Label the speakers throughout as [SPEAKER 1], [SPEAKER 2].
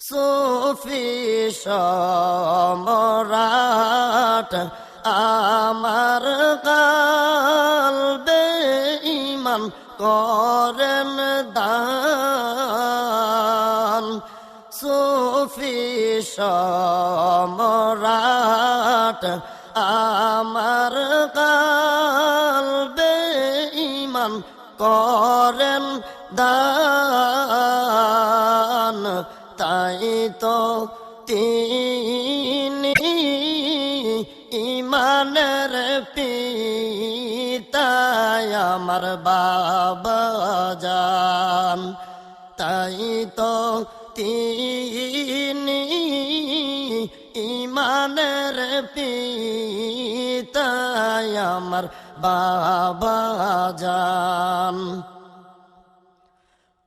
[SPEAKER 1] সুফি সম্রাট আমার কলবে ঈমান করেন দান। সুফি সম্রাট আমার কলবে ঈমান করেন দান। তাই তো তিনি ঈমানের পিতা আমার বাবা জান। তাই তো তিনি ঈমানের পিতা আমার বাবা জান।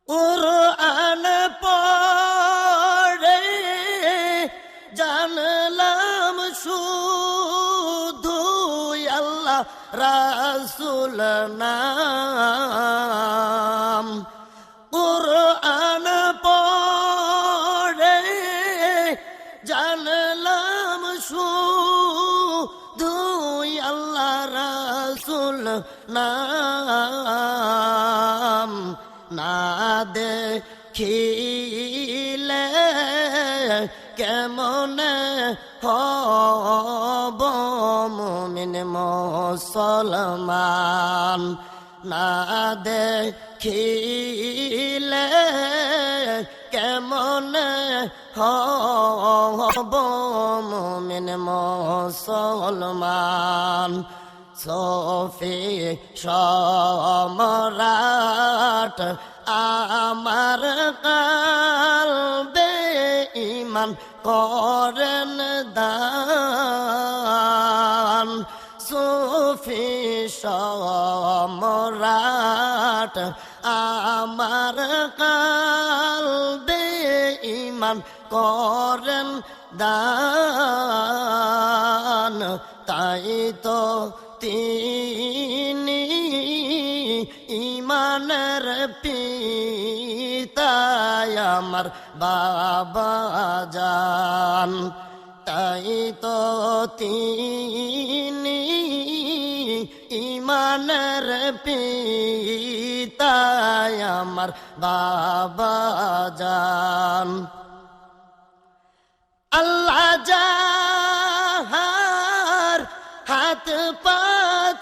[SPEAKER 1] কুরআন পড়ে জানলাম শুধু আল্লাহ রাসূল নাম। কুরআন পড়ে জানলাম শুধু আল্লাহ রাসূল নাম। না দেখিলে কেমন হব মুমিন মুসলমান। না দেখিলে কেমন হব মুমিন মুসলমান। সুফি সম্রাট আমার কলবে ঈমান করেন দান। সুফি সম্রাট আমার কলবে ঈমান করেন দান। তাই তো তিনি ঈমানের পিতা আমার বাবা জান। তাই তো তিনি ঈমানের পিতা আমার বাবা জান। আল্লাহ যাহার হাত পা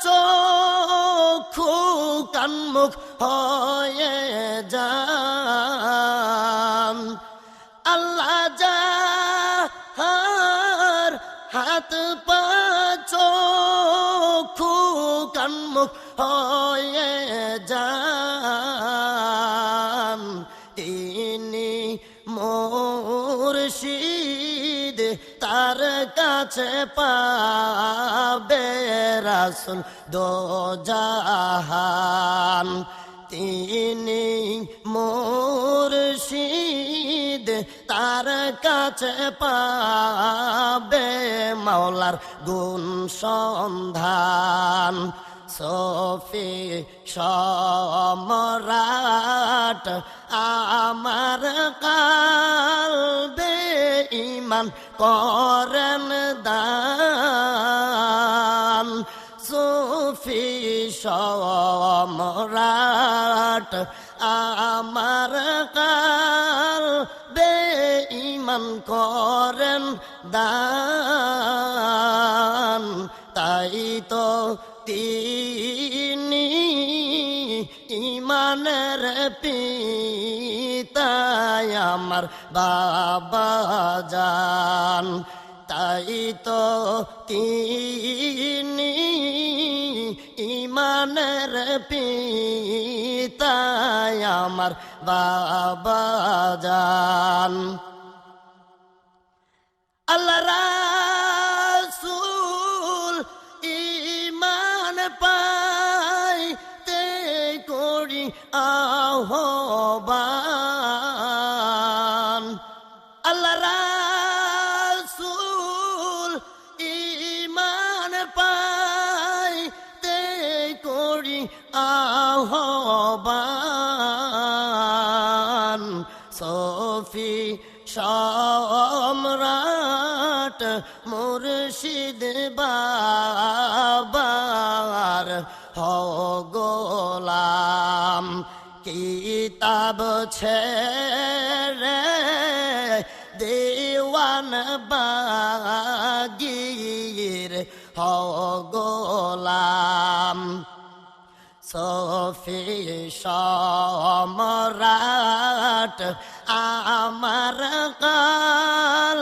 [SPEAKER 1] চক্ষু কান মুখ হয়ে যান। আল্লাহ যাহার হাত পা চক্ষু কান মুখ হয়ে যান। তিনি মুর্শিদ তার কাছে পাবে রাসূল দো জাহান। তিনি মুর্শিদ তার কাছে পাবে মাওলার গুণ সন্ধান। সুফি সম্রাট আমার কলবে ঈমান করেন দান। সুফি সম্রাট আমার কলবে ঈমান করেন দান। তাই তো তিনি ঈমানের পিতা আমার বাবা জান। তাই তো তিনি ঈমানের পিতা আমার বাবা জান। আল্লাহ রাসূল ঈমান পাইতে করি আহ্বান। আল্লাহ রাসূল ঈমান পাইতে করি আহ্বান। সুফি সম্রাট মুর্শিদ বাবার হও গোলাম কিতাব ছেড়ে দেওয়ান বাগির হও গোলাম সফি সম্রাট আমার কাল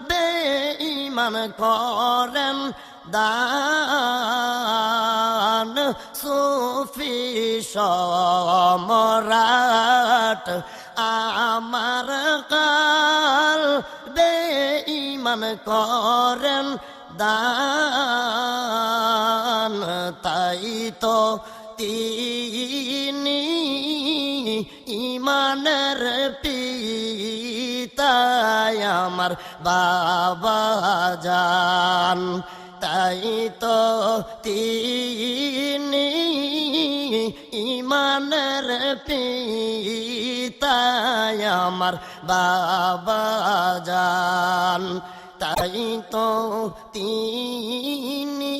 [SPEAKER 1] বেঈমান করেন দান সুফি সম্রাট আমার কাল বেঈমান করেন দান তাই তো তিনি ইমানের পিতায় আমার বাবা জান তাই তো তিনি ইমানের পিতায় আমার বাবা জান তাই তো তিনি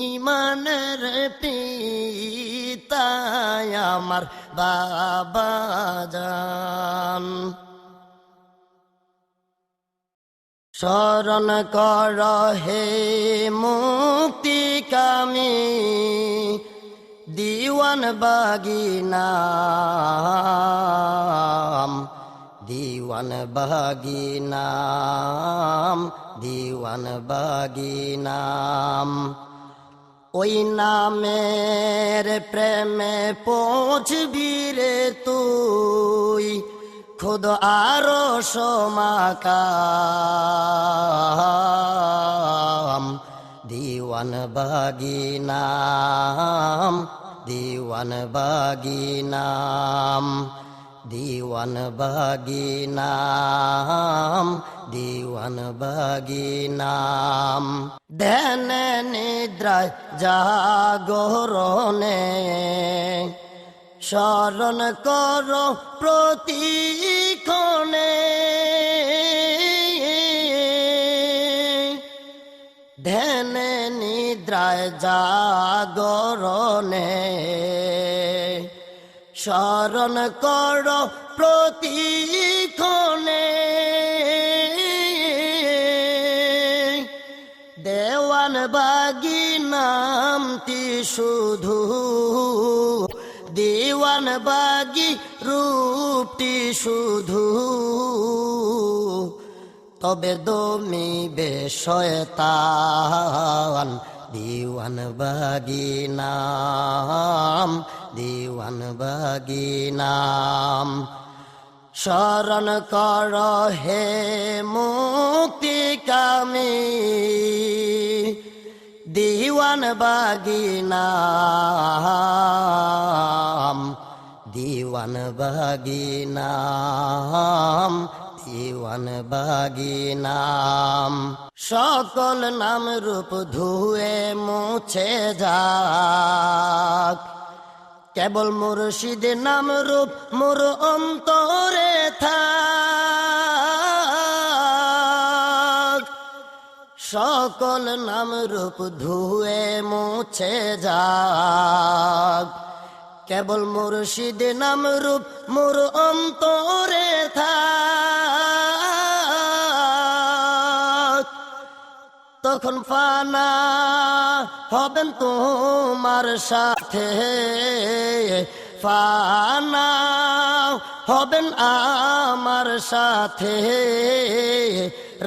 [SPEAKER 1] ইমানের পিতায় আমার বাবা জান শরণ কর হে মুক্তি কামি দিওয়ান বাগিনাম দিওয়ান বাগিনাম দিওয়ান বাগিনাম ওই নামের প্রেমে পৌঁছবি রে তুই খুদ আরো সমাকাম দিওয়ান বাগিনাম দিওয়ান বাগিনাম দিওয়ান বাগিনাম দিওয়ান বাগিনাম ধ্যান নিদ্রায় জাগরণে শরণ কর প্রতিক্ষণে ধ্যান নিদ্রায় জাগরণে শরণ কর প্রতিক্ষণে দেওয়ান বাগি নামটি শুধু দেওয়ান বাগি রূপটি শুধু তবে দমিবে শয়তান দিওয়ান বাগি নাম দিওয়ান বাগি নাম শরণ কর হে মুক্তি কামি দিওয়ান বাগি নাম দিওয়ান বাগি নাম দিওয়ান বাগি নাম সকল নাম রূপ ধুয়ে মুছে যাক কেবল মুর্শিদ নাম রূপ মোর অন্তরে থাক সকল নাম রূপ ধুয়ে মুছে যাক কেবল মুর্শিদ নাম রূপ মোর অন্তরে থাক তখন ফানা হবেন তোমার সাথে ফানা হবেন আমার সাথে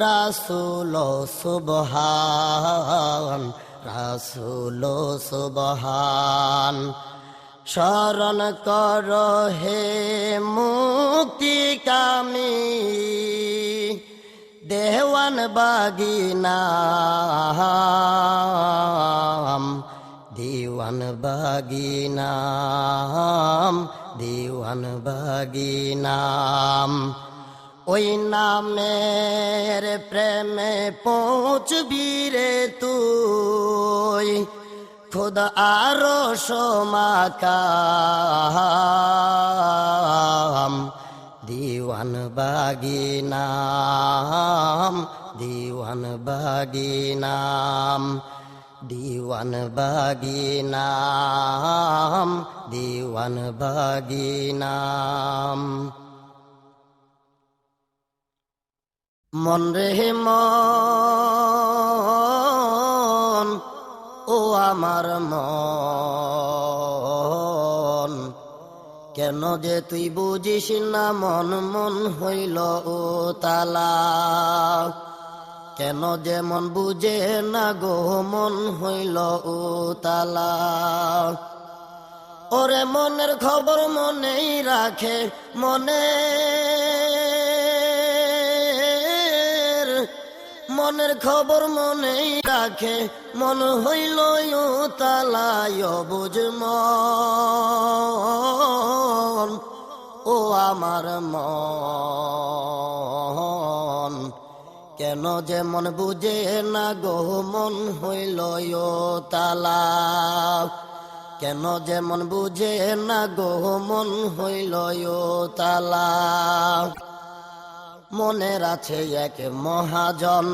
[SPEAKER 1] রাসূল সুবহান রাসূল সুবহান শরণ কর হে মুক্তি কামি দেওয়ান বাগি নাম দিওয়ান বাগি নাম দিওয়ান বাগি নাম ওই নামের প্রেমে পৌঁছবি রে তুই খুদ আরো সমাকাম দিওয়ান দিওয়ান বাগি নাম, দিওয়ান বাগি নাম, দিওয়ান বাগি নাম, দিওয়ান বাগি নাম। মন রে মন, ও আমার মন, কেন যে তুই বুঝিস না মন, মন হইল ও তালা, কেন যে মন বুঝে না গো, মন হইল ও তালা। ওরে মনের খবর মনেই রাখে, মনের খবর মনেই রাখে, মন হইল ও তালা, বুঝ মন, ও আমার মন, কেন যে মন বুঝে না গো, মন হইল ও তালা, কেন যে মন বুঝে না গো, মন হইল ও তালা। মনের আছে এক মহাজন,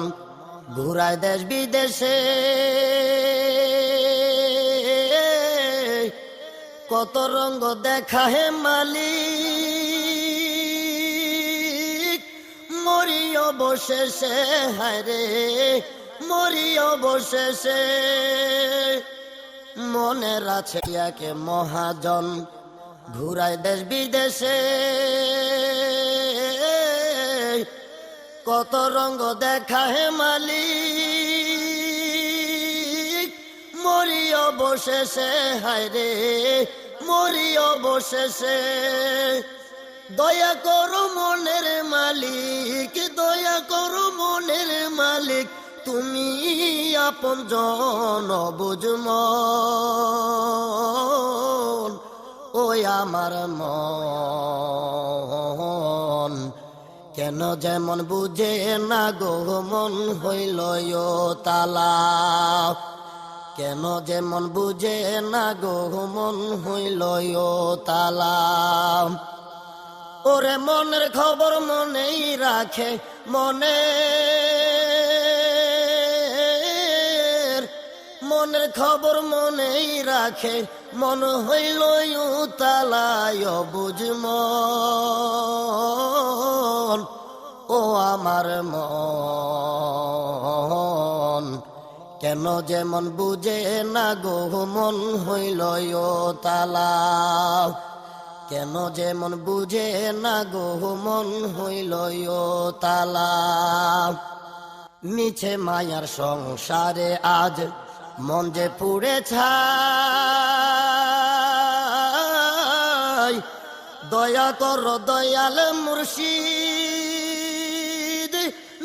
[SPEAKER 1] ঘুরায় দেশ বিদেশে, কত রঙ্গ দেখা হে মালিক, মরি অবশেষে, হায় রে মরি অবশেষে। মনের আছে এক মহাজন, ঘুরায় দেশ বিদেশে, কত রঙ্গ দেখা হে মালিক, মরি অবশেষে, হায় রে মরি অবশেষে। দয়া করো মনের মালিক, দয়া করো মনের মালিক, তুমি আপন জন বুঝ মন, ওই আমার মন, কেন যেমন বুঝে না গো, মন হইল ও তালা, কেন যেমন বুঝে না গো, মন হইল ও তালা। ওরে মনের খবর মনেই রাখে, মনের খবর মনেই রাখে, মন হইল ও তালা, বুঝ মন, ও আমার মন, কেন যেমন বুঝে না গো, মন হইল ও তালা, কেন যেমন বুঝে না গো, মন হইল ও তালা। মিছে মায়ার সংসারে আজ মন যে পুড়ে ছাই, দয়া কর দয়াল মুর্শিদ,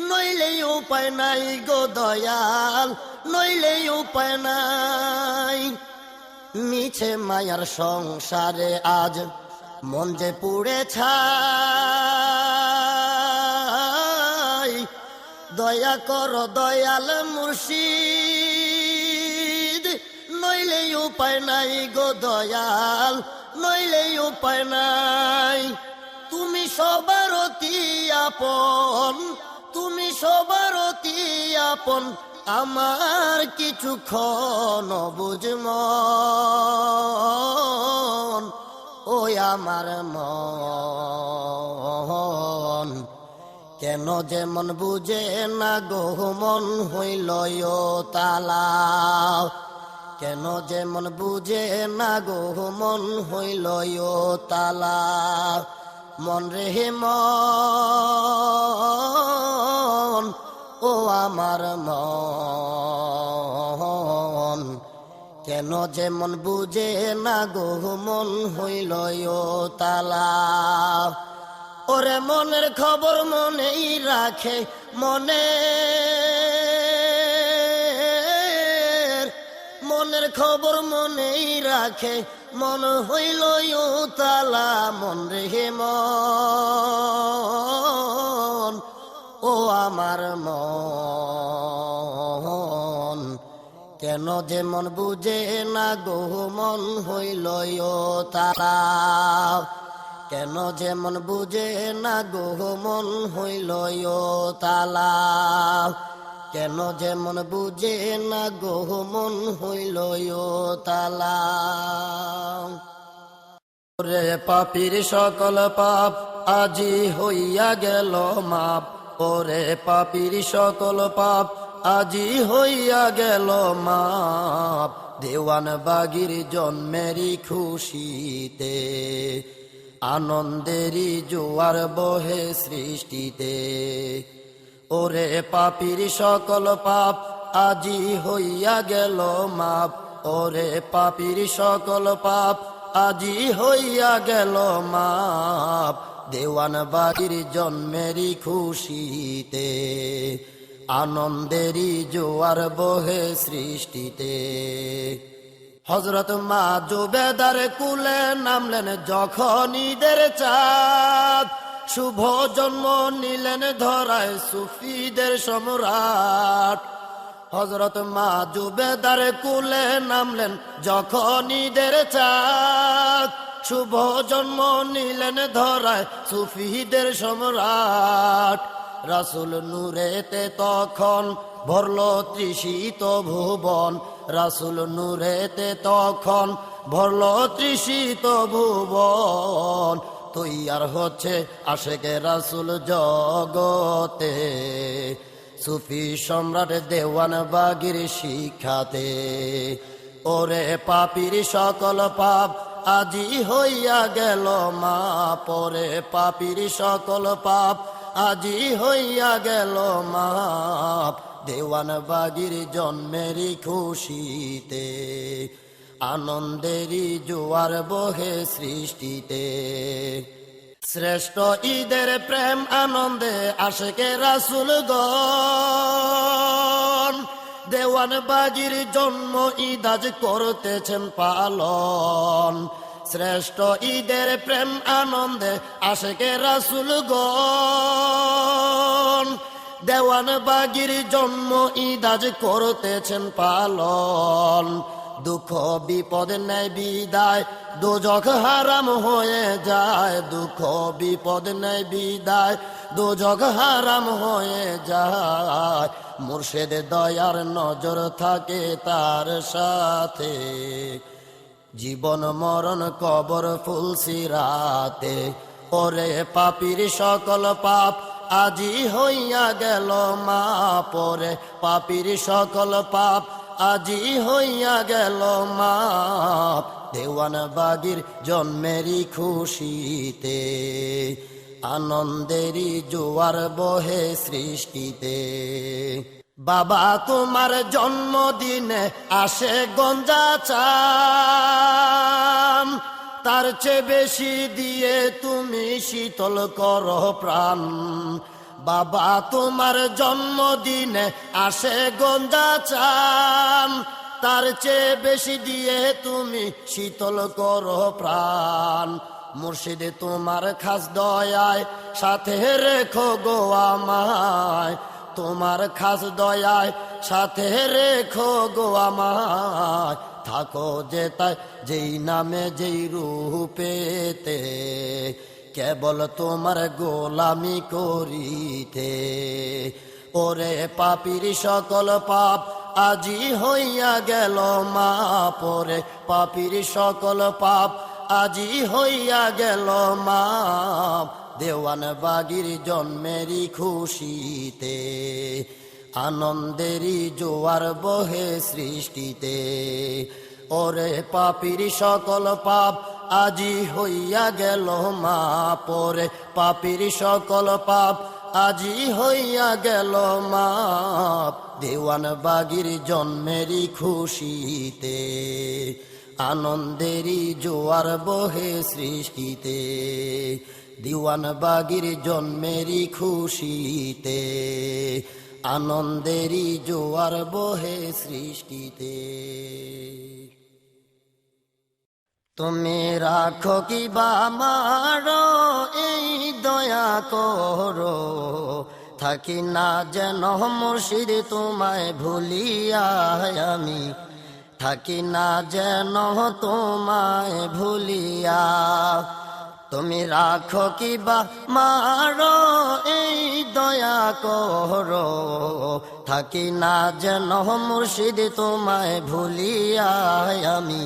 [SPEAKER 1] নইলে উপায় নাই গো দয়াল, নইলে উপায় নাই। মিছে মায়ার সংসারে আজ মন যে পুড়ে ছাই, দয়া কর দয়াল মুর্শিদ, নইলে উপায় নাই গো দয়াল, নইলে উপায় নাই। তুমি সবার অতি আপন, তুমি সবার অতি আপন, আমার কিছুক্ষণ বুঝ মন, ওই আমার মন, কেন যেমন বুঝে না গো, মন হইল ও তালা, কেন যেমন বুঝে না গো, মন হইল ও তালা। মন রে মন, ও আমার মন, কেন যেমন বুঝে না গো, মন হইল ও তালা। ওরে মনের খবর মনেই রাখে, মনের খবর মনেই রাখে, মন হইল ও তালা, মন রে মন, ও আমার মন, কেন যেমন বুঝে না গো, মন হইল ও তালা, কেন যে মন বুঝে না গো মন হইল ও তালা, কেন যে মন বুঝে না গো মন হইল ও তালা। রে পাপীর সকল পাপ আজি হইয়া গেল মাপ, ওরে পাপীর সকল পাপ আজি হইয়া গেল মাপ, দেওয়ান বাগির জন্মেরই খুশিতে আনন্দেরই জোয়ার বহে সৃষ্টিতে। ওরে পাপীর সকল পাপ আজি হইয়া গেল মাপ, ওরে পাপীর সকল পাপ আজি হইয়া গেল মাপ, দেওয়ান বাগির জন্মেরই খুশিতে আনন্দেরই জোয়ার বহে সৃষ্টিতে। হযরত মা জুবেদার কুলে নামলেন যখন ঈদের চাঁদ, শুভ জন্ম নিলেন ধরায় সুফিদের সম্রাট। হযরত মা জুবেদার কুলে নামলেন যখন ঈদের চাঁদ, শুভ জন্ম নিলেন ধরায় সুফিদের সম্রাট। রাসূল নূরেতে তখন ভরল তৃষিত ভুবন, রাসূল নূরেতে তখন ভরল তৃষিত ভুবন, তৈয়ার হচ্ছে আশেকে রাসূল জগতে সুফি সম্রাট দেওয়ান বাগির শিক্ষাতে। ওরে পাপীর সকল পাপ আজি হইয়া গেল মাপ, ওরে পাপীর সকল পাপ আজি হইয়া গেল মাপ, দেওয়ান বাগির জন্মেরই খুশিতে আনন্দেরই জোয়ার বহে সৃষ্টিতে। শ্রেষ্ঠ ঈদের প্রেম আনন্দে আশেকে রাসূলগণ, দেওয়ান বাগির জন্ম ঈদ আজ করতেছেন পালন। শ্রেষ্ঠ ঈদের প্রেম আনন্দে আশেকে রাসূলগণ, দেওয়ান বাগির জন্ম ঈদ আজ করতেছেন পালন। দুঃখ বিপদ নেই বিদায় দোজখ হারাম হয়ে যায়, দুঃখ বিপদ নেই বিদায় দোজখ হারাম হয়ে যায়, মুর্শিদ দয়ার নজর থাকে তার সাথে, জীবন মরণ কবর ফুলসিরাতে। ওরে পাপীর সকল পাপ আজি হইয়া গেল মাপ, ওরে পাপীর সকল পাপ আজি হইয়া গেল মাপ, দেওয়ান বাগির জন্মেরই খুশিতে আনন্দেরই জোয়ার বহে সৃষ্টিতে। বাবা তোমার জন্মদিনে আসে গঞ্জা চাম, তার চেয়ে বেশি দিয়ে তুমি শীতল করো প্রাণ। বাবা তোমার জন্মদিনে আসে গঞ্জা চাম, তার চেয়ে বেশি দিয়ে তুমি শীতল করো প্রাণ। মুর্শিদ তোমার খাস দয়ায় সাথে রেখো গো আমায়, তোমার খাস দয়ায় সাথে রেখো গো আমায়, থাকো যেতায় যেই নামে যেই রূপেতে, কেবল তোমার গোলামি করিতে। ওরে পাপীর সকল পাপ আজি হইয়া গেল মাপ, ওরে পাপীর সকল পাপ আজি হইয়া গেল মাপ, দেওয়ান বাগির জন্মেরই খুশিতে আনন্দেরই জোয়ার বহে সৃষ্টিতে। ওরে পাপীর সকল পাপ আজি হইয়া গেল মাপ, ওরে পাপীর সকল পাপ আজি হইয়া গেল মাপ, দেওয়ান বাগির জন্মেরই খুশিতে আনন্দেরই জোয়ার বহে সৃষ্টিতে, দিওয়ান বাগির জন্মেরই খুশিতে আনন্দেরই জোয়ার বহে সৃষ্টিতে। তুমি রাখো কি বা মারো এই দয়া করো, থাকি না যেন মুর্শিদ তোমায় ভুলিয়া আমি, থাকি না যেন তোমায় ভুলিয়া। তুমি রাখো কিবা মারো এই দয়া করো, থাকি না যেন মুর্শিদ তোমায় ভুলিয়া আমি,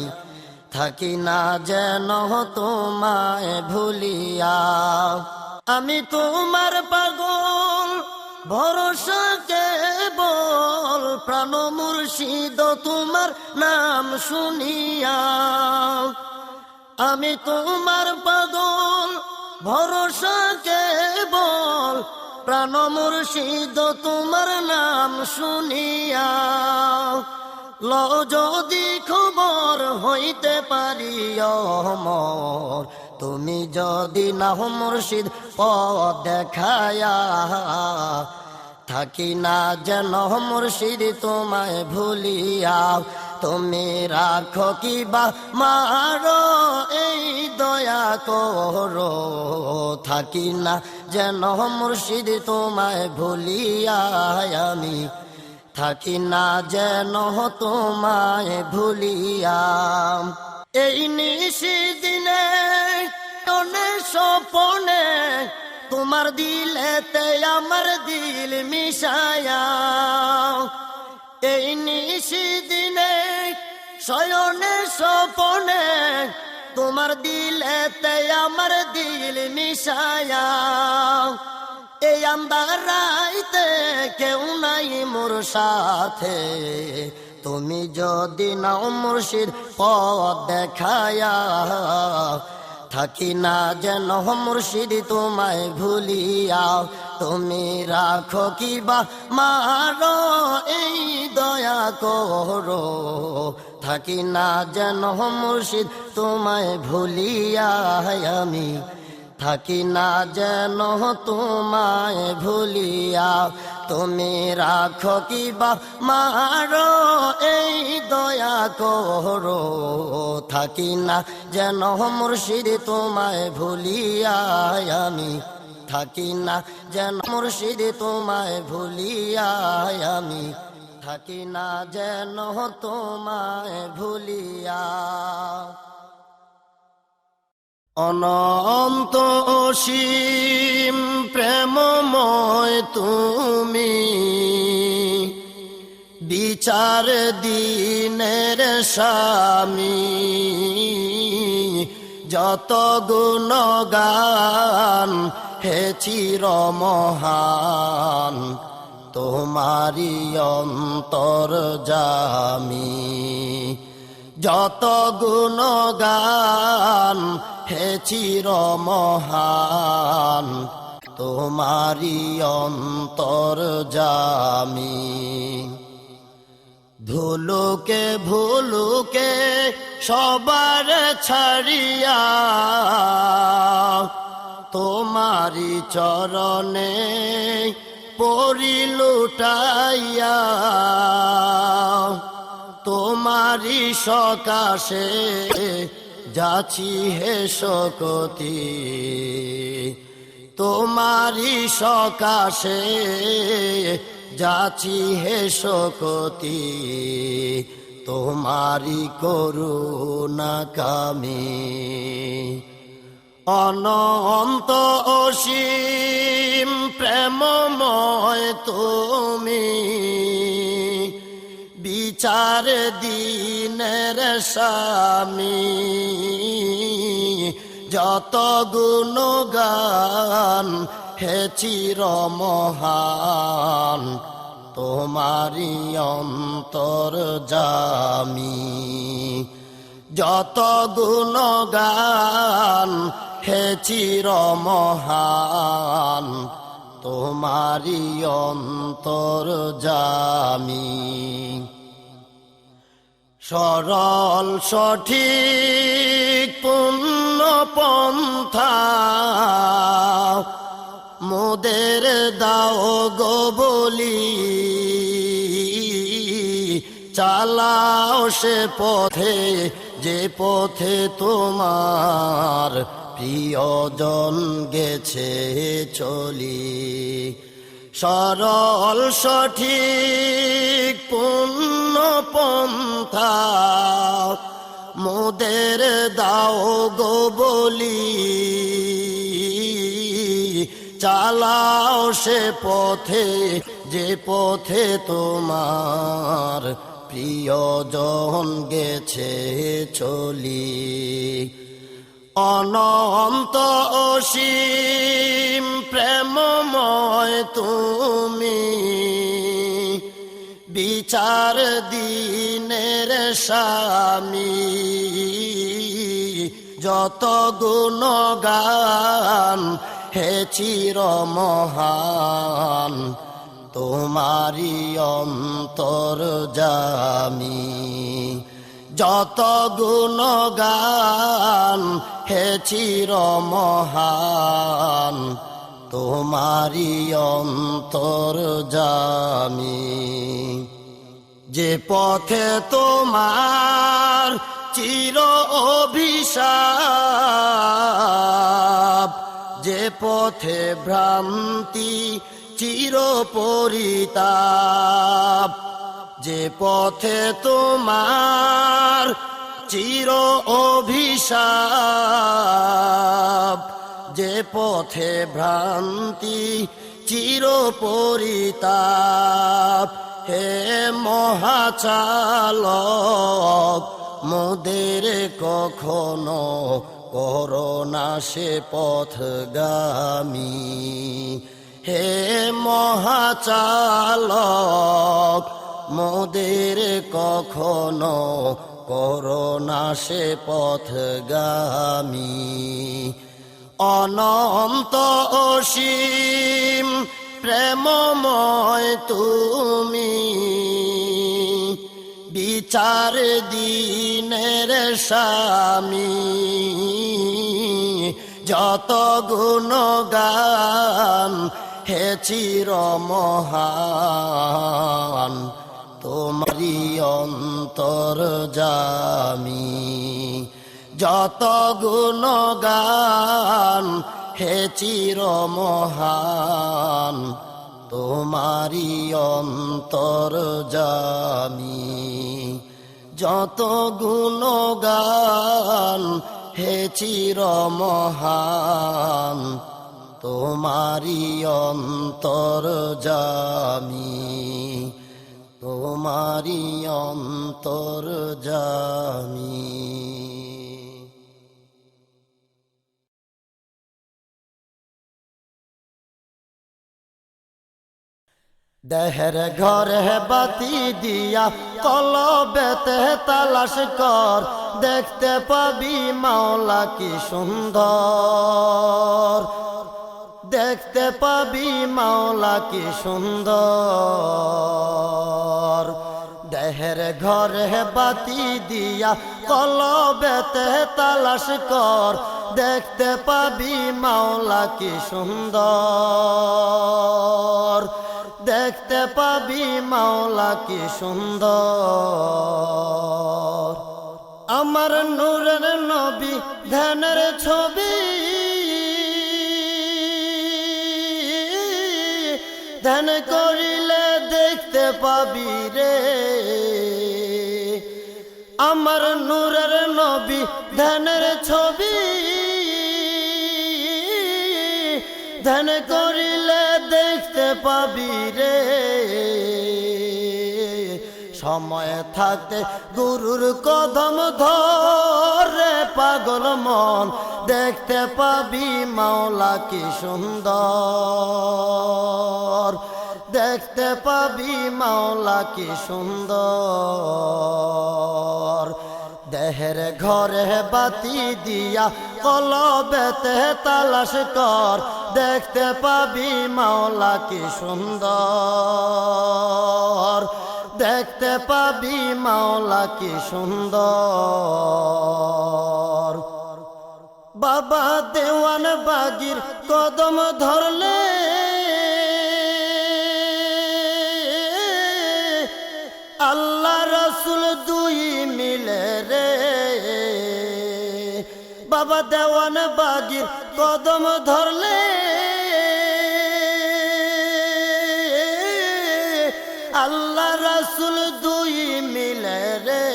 [SPEAKER 1] থাকি না যেন তোমায় ভুলিয়া। আমি তোমার পাগল ভরসা কেবল, প্রাণ মুর্শিদ তোমার নাম শুনিয়া। আমি তোমার পাগল ভরসা কেবল, প্রাণ মুর্শিদ তোমার নাম শুনিয়া। লও যদি খবর হইতে পারি অমর, তুমি যদি নাও মুর্শিদ পথ দেখায়া, থাকি না যেন মুর্শিদ তোমায় ভুলিয়া। তুমি রাখো কিবা মারো এই দয়া করো, থাকি না যেন মুর্শিদ তোমায় ভুলিয়া আমি, থাকি না যেন তোমায় ভুলিয়া। এই নিশি দিনে স্বপনে তোমার দিলেতে আমার দিল মিশায়া। এই নিশি দিনে শয়নে স্বপনে তোমার দিলেতে আমার দিল মিশায়া। এই আন্ধার রাইতে কেউ নাই মোর সাথে, তুমি যদি নাও মুর্শিদ পথ দেখায়া, থাকি না যেন মুর্শিদ তোমায় ভুলিয়া। তুমি রাখো কিবা মারো এই দয়া করো, থাকি না যেন মুর্শিদ তোমায় ভুলিয়া আমি, থাকি না যেন তোমায় ভুলিয়া। তুমি রাখো কিবা মারো এই দয়া করো, থাকি না যেন মুর্শিদ তোমায় ভুলিয়া আমি, থাকি না যেন মুর্শিদ তোমায় ভুলিয়া আমি, থাকি না যেন তোমায় ভুলিয়া। অনন্ত অসীম প্রেমময় তুমি, বিচার দিনের স্বামী। যত গুণগান হে চির মহান, তোমারি অন্তর্যামী। যত গুণগান হে চির মহান, তোমারি অন্তর্যামী। ধুলুকে ভুলুকে সবার ছাড়িয়া, তোমারি চরণে পরি লুটাইয়া। তোমারি সকাশে যাচ্ছি হে শকতি, তোমারি সকাশে যাচ্ছি হে শকতি। তোমারি করুণা কামী, অনন্ত অসীম প্রেমময় তুমি। বিচার দিনের স্বামী, যত গুণগান হে চির মহান, তোমারি অন্তর্যামী। যত গুণগান হে চির মহান, তোমারি অন্তর্যামী। সরল সঠিক পূর্ণ পন্থা মোদের দাও গো বলি, চালাও সে পথে যে পথে তোমার প্রিয়জন গেছে চলি। সরল সঠিক পূর্ণ পন্থা মোদের দাও গো বলি, চালাও সে পথে যে পথে তোমার প্রিয়জন গেছে চলি। অনন্ত অসীম প্রেমময় তুমি, বিচার দিনের স্বামী। যত গুণগান হে চির মহান, তোমারি অন্তর্যামী। যত গুণগান হে চির মহান, তোমারি অন্তর্যামী। যে পথে তোমার চির অভিশাপ, যে পথে ভ্রান্তি চির পরিতাপ, যে পথে তোমার চির অভিশাপ, যে পথে ভ্রান্তি চির পরিতাপ। হে মহাচালক মোদের কখনো করোনা সে পথগামী। হে মহাচালক মোদের কখনো করোনা সে পথগামী। অনন্ত অসীম প্রেমময় তুমি, বিচার দিনের স্বামী। যত গুণগান হে চির মহান, তোমারি অন্তর্যামী। যত গুণগান হে চির মহান, তোমারি অন্তর্যামী। যত গুণগান হে চির মহান, তোমারি অন্তর্যামী। তোমারি অন্তর্যামী। দেহের ঘরে বাতি দিয়া কলবেতে তালাশ কর, দেখতে পাবি মাওলা কি সুন্দর। দেখতে পাবি মাওলা কি সুন্দর। দেহের ঘরে বাতি দিয়া কলবেতে তালাশ কর, দেখতে পাবি মাওলা কি সুন্দর। দেখতে পাবি মাওলা কি সুন্দর। আমার নূরের নবী ধ্যানের ছবি, ধ্যান করিলে দেখতে পাবি রে। আমার নূরের নবী ধ্যানের ছবি, ধ্যান করিলে দেখতে পাবি রে। সময় থাকতে গুরুর কদম ধরে পাগল মন, দেখতে পাবি মাওলা কি সুন্দর। দেখতে পাবি মাওলা কি সুন্দর। দেহের ঘরে বাতি দিয়া কলবেতে তালাশ কর, দেখতে পাবি মাওলা কি সুন্দর। দেখতে পাবি মাওলা কি সুন্দর। বাবা দেওয়ান বাগির কদম ধরলে, আল্লাহ রসুল দুই মিলে রে। বাবা দেওয়ান বাগির কদম ধরলে, আল্লাহ রসুল দুই মিলে রে।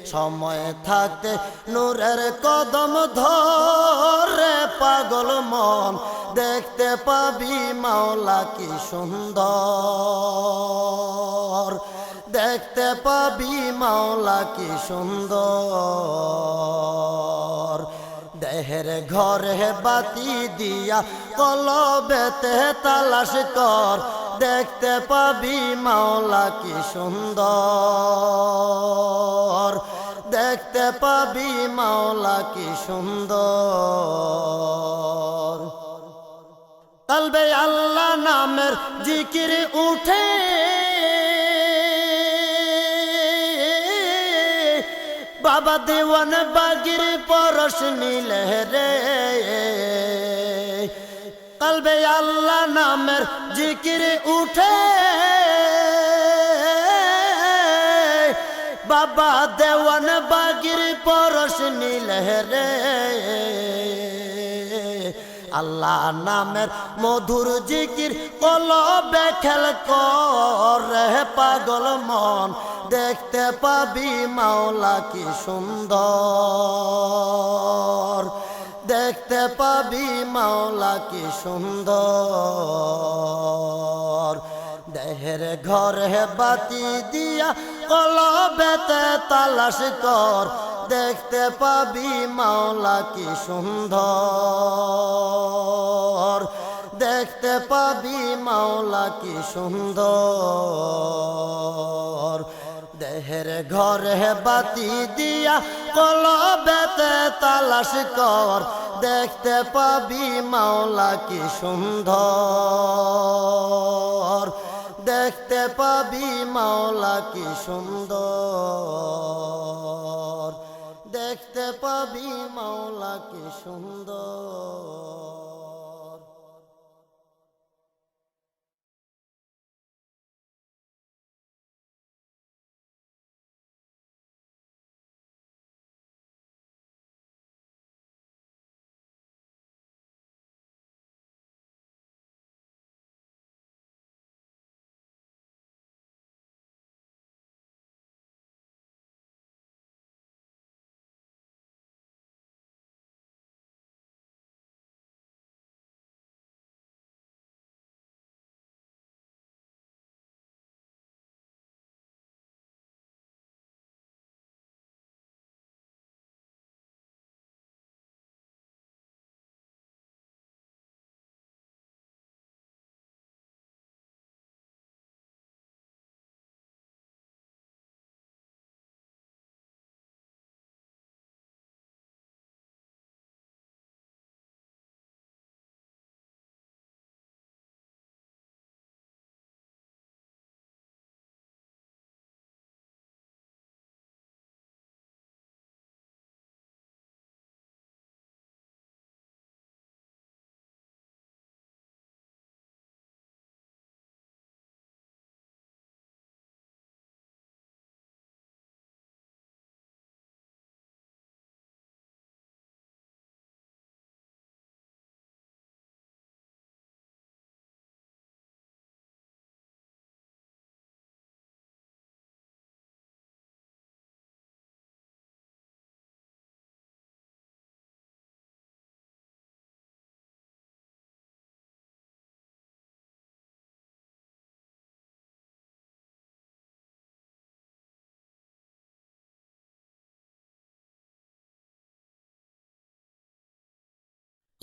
[SPEAKER 1] সময় থাকতে নূরের কদম ধরে পাগল মন দেখতে পাবি মাওলা কি সুন্দর দেখতে পাবি মাওলা কি সুন্দর দেহের ঘরে বাতি দিয়া কলবেতে তালাশ কর দেখতে পাবি মাওলা কি সুন্দর দেখতে পাবি মাওলা কি সুন্দর কলবে আল্লাহ নামের জিকির উঠে বাবা দেওয়ান বাগির পরশ নীলে রে কলবে আল্লাহ নামের জিকির উঠে বাবা দেওয়ান বাগির পরশ নীলে রে আল্লাহ নামের মধুর জিকির কলবে খেল কর রে পাগল মন দেখতে পাবি মাওলা কি সুন্দর দেখতে পাবি মাওলা কি সুন্দর দেহের ঘরে বাতি দিয়া কলবেতে তালাশ কর দেখতে পাবি মাওলা কি সুন্দর দেখতে পাবি মাওলা কি সুন্দর দেহের ঘরে বাতি দিয়া কলবেতে তালাশ কর দেখতে পাবি মাওলা কি সুন্দর দেখতে পাবি মাওলা কি সুন্দর দেখতে পাবি মাওলা কি সুন্দর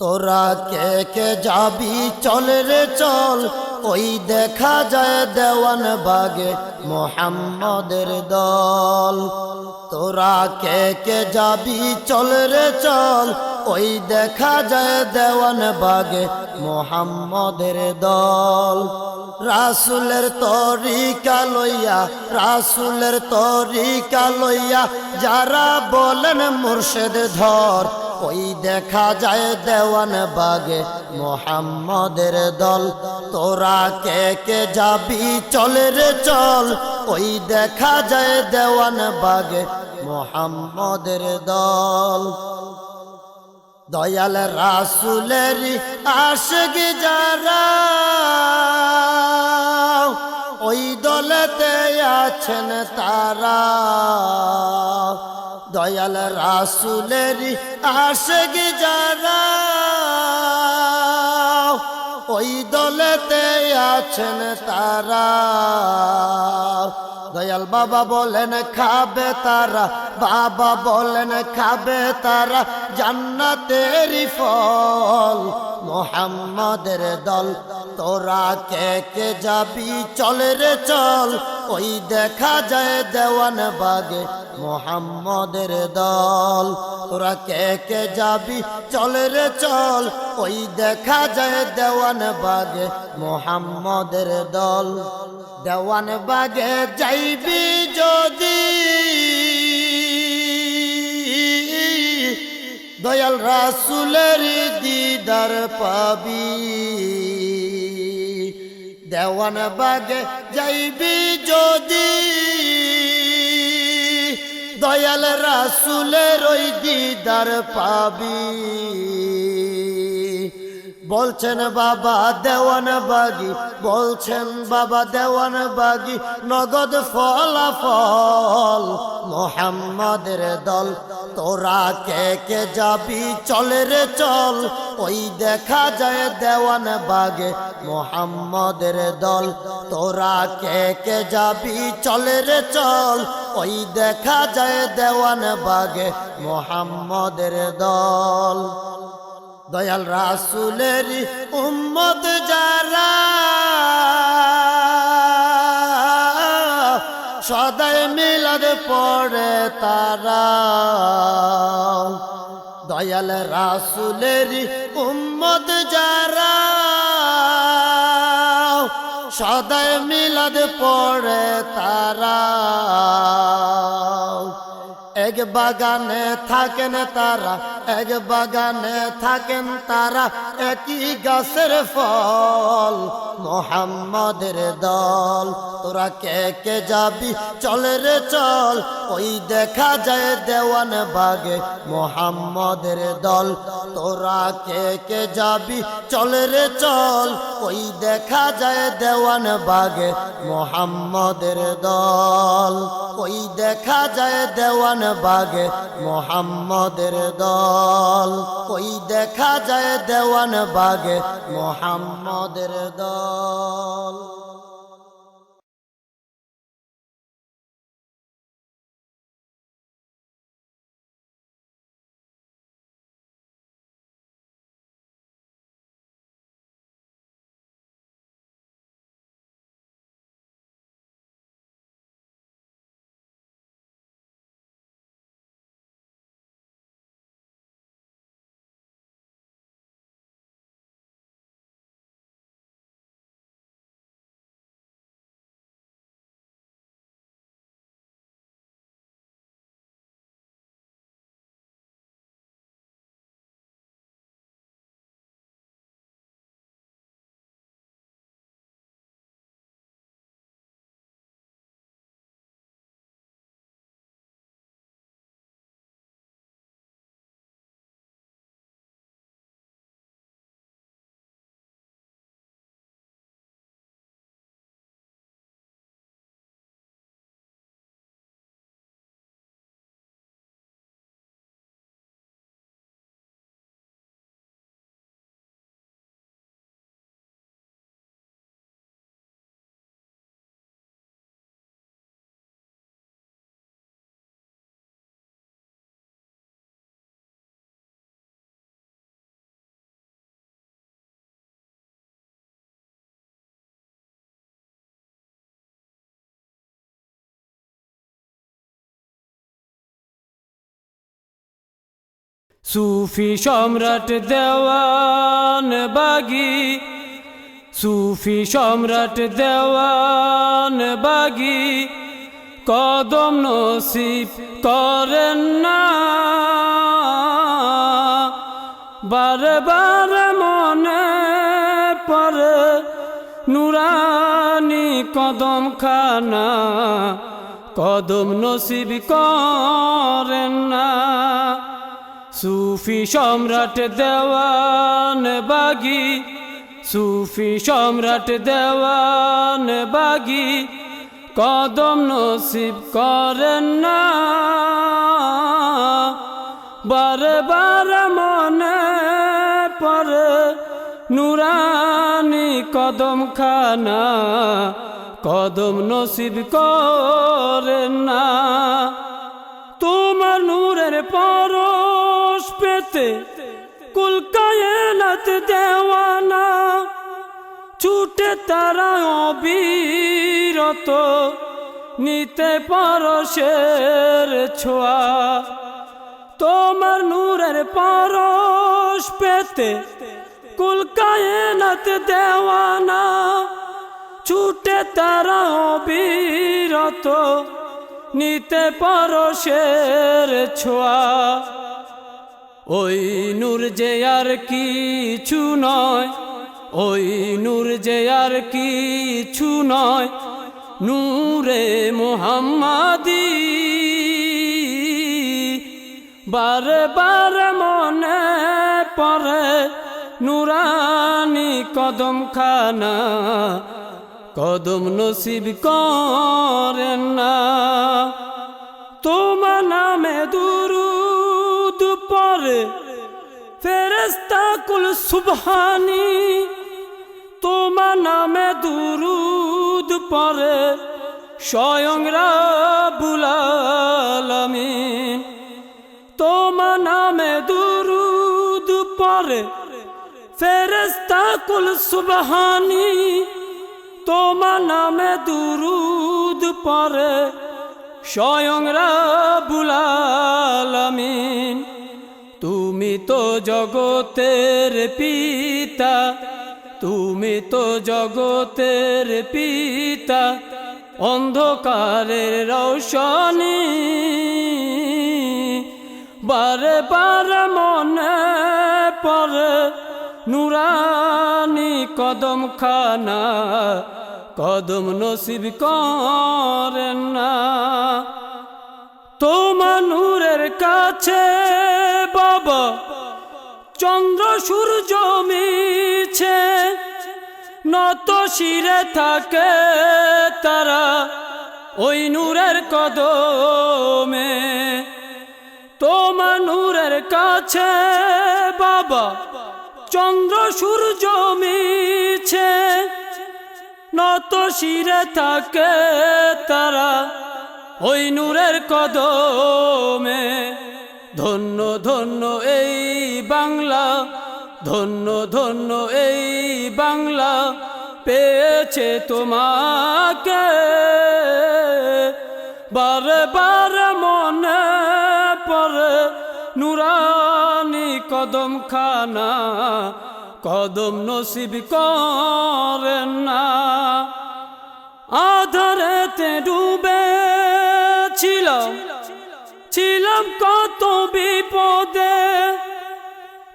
[SPEAKER 1] তোরা কে কে যাবি চল রে চল ওই দেখা যায় দেওয়ান বাগে মোহাম্মদের দল তোরা কে কে যাবি চল রে চল ওই দেখা যায় দেওয়ান বাগে মোহাম্মদের দল রাসূলের তরিকা লইয়া রাসূলের তরিকা লইয়া যারা বলেন মুর্শিদ ধর ওই দেখা যায় দেওয়ান বাগে মোহাম্মদের দল তোরা কে কে যাবি চল রে চল ওই দেখা যায় দেওয়ান বাগে মোহাম্মদের দল দয়াল রাসূলের আশিক যারা ওই দলেতে আছেন তারা দয়াল রাসূলের আশিক যারা ওই দলেতে আছেন তারা। দয়াল বাবা বলেন খাবে তারা, বাবা বলেন খাবে তারা জান্নাতের ফল। মুহাম্মাদের দল তোরা কে কে যাবি চল রে চল, ওই দেখা যায় দেওয়ান বাগে মুহাম্মাদের দল। তোরা কে কে যাবি চল রে চল, ওই দেখা যায় দেওয়ান বাগে মুহাম্মাদের দল। দেওয়ান বাগে যাইবি যদি দয়াল রাসূলের দিদার পাবি। দেওয়ান বাগে যাইবি যদি দয়াল রাসূলের ওই দিদার পাবি। বলছেন বাবা দেওয়ান বাগি, বলছেন বাবা দেওয়ান বাগি নগদ ফলাফল মুহাম্মাদের দল। তোরা কে কে যাবি চল রে চল, ওই দেখা যায় দেওয়ান বাগে মুহাম্মাদের দল। তোরা কে কে যাবি চল রে চল, ওই দেখা যায় দেওয়ান বাগে মুহাম্মাদের দল। দয়াল রাসূলের উম্মত যারা সদাই মিলাদ পড়ে তারা। দয়াল রাসূলের উম্মত যারা সদাই মিলাদ পড়ে তারা। এক বাগানে থাকেন তারা, এক বাগানে থাকেন তারা একই গাছের ফল মুহাম্মাদের দল। তোরা কে কে যাবি চল রে চল, ওই দেখা যায় দেওয়ান বাগে মুহাম্মাদের দল। তোরা কে কে যাবি চল রে চল, ওই দেখা যায় দেওয়ান বাগে মুহাম্মাদের দল। ওই দেখা যায় দেওয়ান বাগে মুহাম্মাদের দল। ওই দেখা যায় দেওয়ান বাগে মুহাম্মাদের দল।
[SPEAKER 2] সুফি সম্রাট দেওয়ান বাগি, সুফি সম্রাট দেওয়ান বাগি কদম নসিব করেন না। বারে বারে মনে পড়ে নুরানি কদম খানা, কদম নসিব করেন না। সুফি সম্রাট দেওয়ান বাগি, সুফি সম্রাট দেওয়ান বাগি কদম নসিব করেন না। বারে বারে মনে পড়ে নুরানি কদম খানা, কদম নসিব করেন না। তোমার নূরের পরশ পেতে কুল কায়নাত দেওয়ানা, ছুটে তারা অবিরত নিতে পরশের ছোঁয়া। তোমার নূরের পরশ পেতে কুল কায়নাত দেওয়ানা, ছুটে তারা অবিরত নিতে পরশের ছোঁয়া। ওই নূর যে আর কিছু নয়, ওই নূর যে আর কিছু নয়, নূরে মুহাম্মাদি। বারে বারে মনে পড়ে নুরানি কদম খানা, কদম নসিব করেন না। তোমার নামে দুরূদ পড়ে ফেরেশতা কুল সুবহানি, তোমার নামে দুরূদ পড়ে স্বয়ং রাব্বুল আলামিন। তোমার নামে দুরূদ পড়ে ফেরেশতা কুল সুবহানি, তোমার নামে দুরূদ পড়ে স্বয়ং রাব্বুল আলামিন। তুমি তো জগতের পিতা, তুমি তো জগতের পিতা, অন্ধকারের রৌশনী। বারে বারে মনে পড়ে নুরানি কদম খানা, কদম নসিব করেন না। তোমার নূরের কাছে বাবা চন্দ্র সূর্য মিছে, নত শিরে থাকে তারা ওই নূরের কদমে। তোমার নূরের কাছে বাবা চন্দ্র সূর্য মিছে, নত শিরে থাকে তারা ওই নূরের কদমে। ধন্য ধন্য এই বাংলা, ধন্য ধন্য এই বাংলা, পেয়েছে তোমাকে। বারে বারে মনে পড়ে নুরানি কদম খানা, কদম নসিব করেন না। আধারেতে ডুবে ছিলাম কত বিপদে,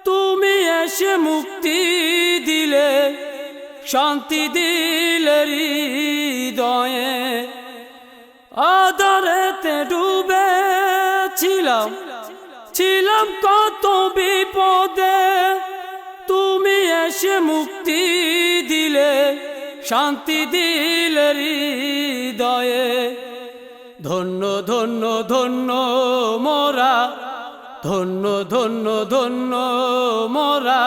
[SPEAKER 2] তুমি এসে মুক্তি দিলে, শান্তি দিলে হৃদয়ে। আধারেতে ডুবে ছিলাম কত বিপদে, তুমি এসে মুক্তি দিলে, শান্তি দিলে হৃদয়ে। ধন্য ধন্য ধন্য মোরা, ধন্য ধন্য ধন্য মোরা,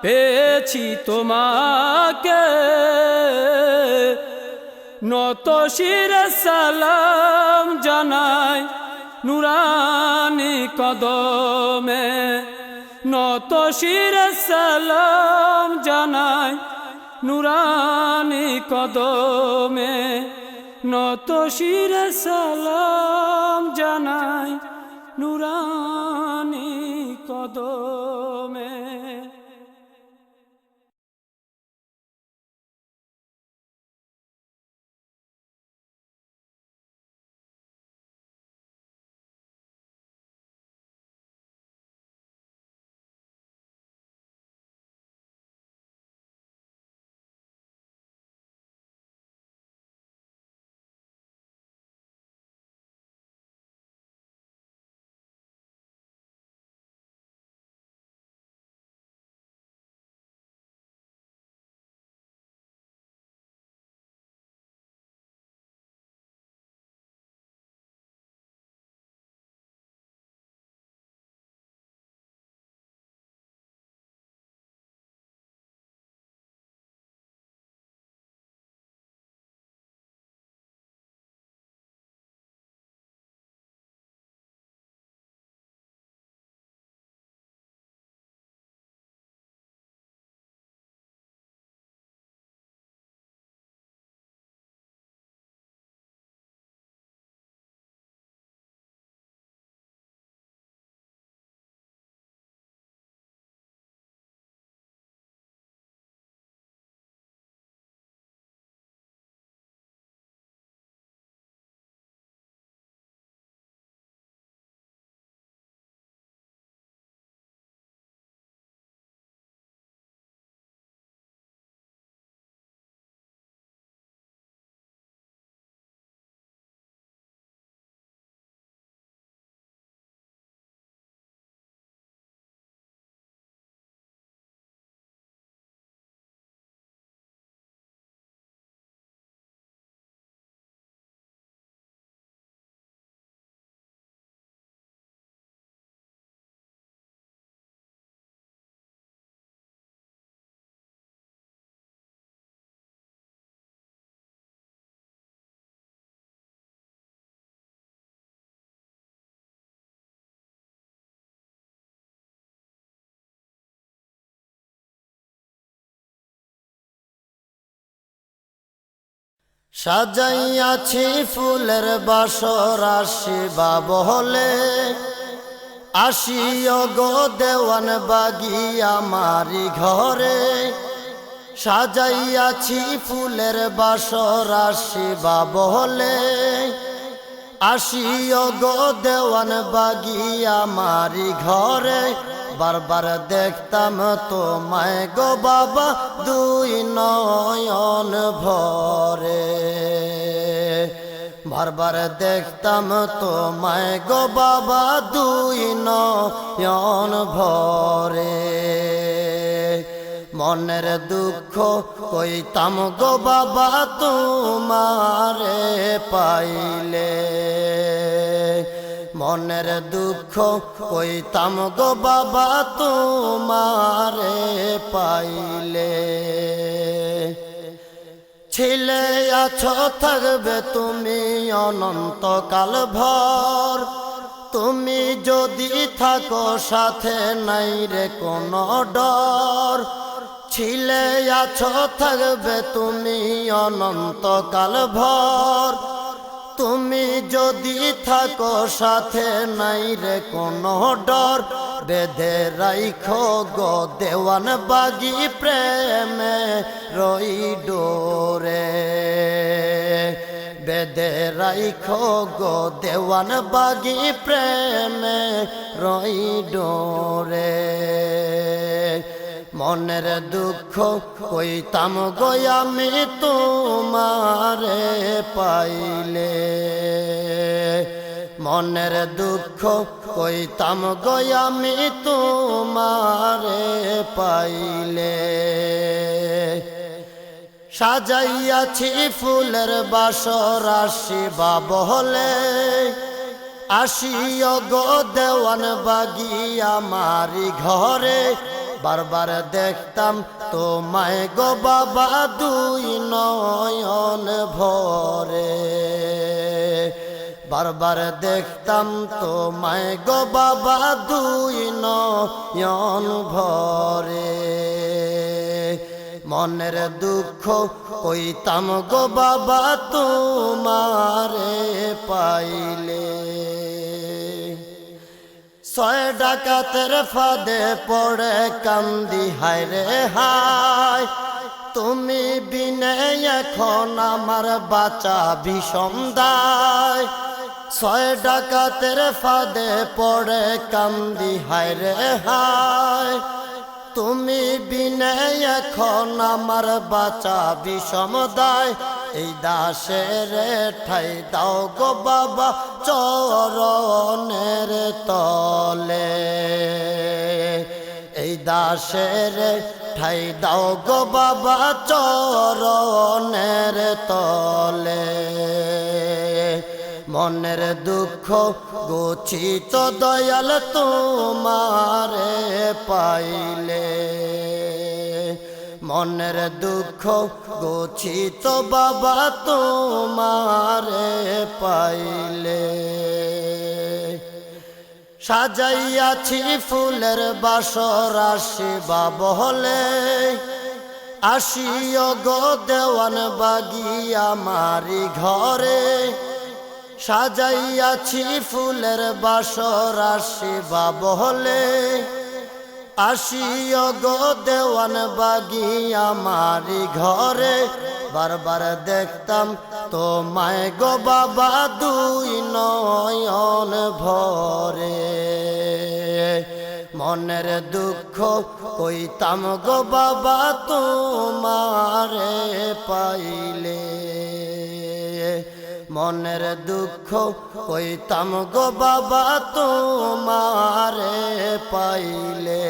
[SPEAKER 2] পেয়েছি তোমাকে। নত শিরে সালাম জানাই নুরানি কদমে, নত শিরে সালাম জানাই নুরানি কদমে, নত শিরে সালাম জানাই নুরানি কদমে।
[SPEAKER 1] সাজাইয়াছি ফুলের বাসর আসিবা বহলে, আসিও গো দেওয়ান বাগি আমারি ঘরে। সাজাইয়াছি ফুলের বাসর আসিবা বহলে, আসিও গো দেওয়ান বাগি আমারি ঘরে। বারবার দেখতাম তোমায় গো বাবা দুই নয়ন ভরে, বারবার দেখতাম তোমায় গো বাবা দুই নয়ন ভরে। মনের দুঃখ কইতাম গো বাবা তোমারে পাইলে, মনের দুঃখ কইতাম গো বাবা তোমারে পাইলে। ছিলে আছো থাকবে তুমি অনন্তকাল ভর, তুমি যদি থাকো সাথে নাই রে কোনো ডর। ছিলে আছো থাকবে তুমি অনন্তকাল ভর, তুমি যদি থাকো সাথে নাই রে কোনো ডর। বেঁধে রাইখো গো দেওয়ান বাগি প্রেমে রই ডোরে, বেঁধে রাইখো গো দেওয়ান বাগি প্রেমে রই ডোরে। মনের দুঃখ কইতাম গো আমি তোমারে পাইলে, মনের দুঃখ কইতাম গো আমি তোমারে পাইলে। সাজাইয়াছি ফুলের বাসর আসিবা বহলে, আসিও গো দেওয়ান বাগি আমারি ঘরে। বারবার দেখতাম তোমায় গো বাবা দুই নয়ন ভরে, বারবার দেখতাম তোমায় গো বাবা দুই নয়ন ভরে। মনের দুঃখ কইতাম গো বাবা তোমারে পাইলে। ছয় ডাকাতের ফাঁদে পড়ে কান্দি হায় রে হায়, তুমি বিনে এখন আমার বাঁচা বিষম দায়। ছয় ডাকাতের ফাঁদে পড়ে কান্দি হায় রে হায়, তুমি বিনে এখন আমার বাঁচা বিষম দায়। এই দাসের ঠাই দাও গো বাবা চরণের তলে, এই দাসের ঠাই দাও গো বাবা চরণের তলে। মনের দুঃখ গচ্ছিত দয়াল তোমারে পাইলে, মনের দুঃখ গচ্ছিত বাবা তোমারে পাইলে। সাজাইয়াছি ফুলের বাসর আসিবা বহলে, আসিও গো দেওয়ান বাগি আমারি ঘরে। সাজাইয়াছি ফুলের বাসর আসিবা বহলে, আসিও গো দেওয়ান বাগি আমারি ঘরে। বারবার দেখতাম তোমায় গো বাবা দুই নয়ন ভরে, মনের দুঃখ কইতাম গো বাবা তোমারে পাইলে, মনের দুঃখ কইতাম গো বাবা তোমারে পাইলে।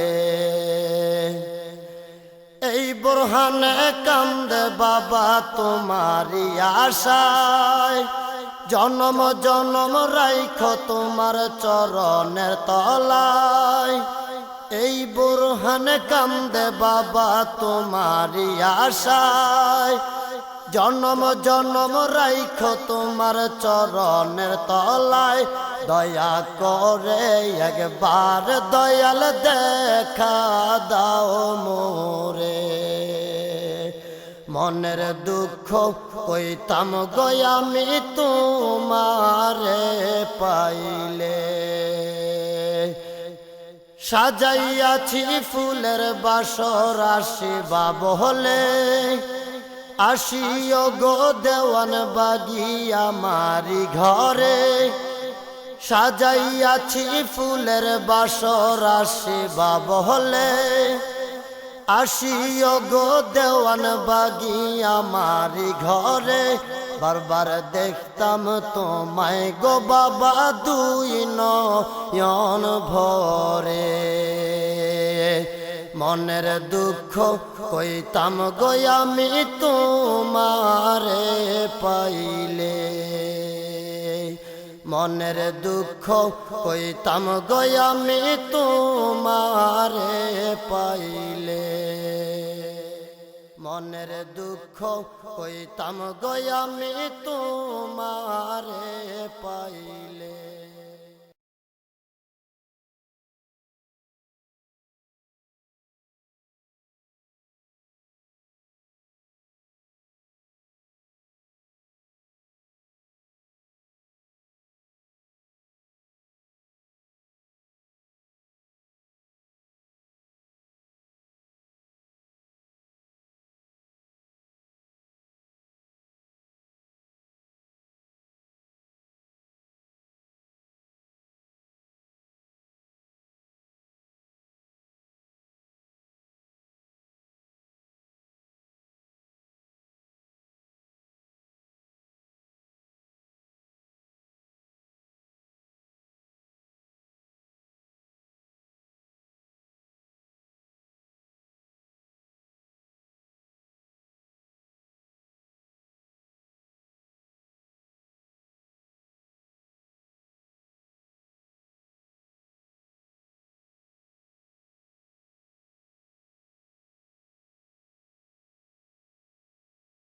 [SPEAKER 1] এই বোরহানে কান্দে বাবা তোমারি আশায়, জনম জনম রাইখো তোমার চরণের তলায়। এই বোরহানে কান্দে বাবা তোমারি আশায়, জনম জনম রাইখো তোমার চরণের তলায়। দয়া করে একবার দয়াল দেখা দাও মোরে, মনের দুঃখ কইতাম গো আমি তোমারে পাইলে। সাজাইয়াছি ফুলের বাসর আসিবা বলে, আসিও গো দেওয়ান বাগি আমারি ঘরে। সাজাইয়াছি ফুলের বাসর আসিবা বলে, আসিও গো দেওয়ান বাগি আমারি ঘরে। বারবার দেখতাম তোমায় গো বাবা দুই নয়ন ভরে। মনের দুঃখ কইতাম গো আমি তোমারে পাইলে। মনের দুঃখ কইতাম গো আমি তোমারে পাইলে। মনের দুঃখ কইতাম গো আমি তোমারে পাইলে।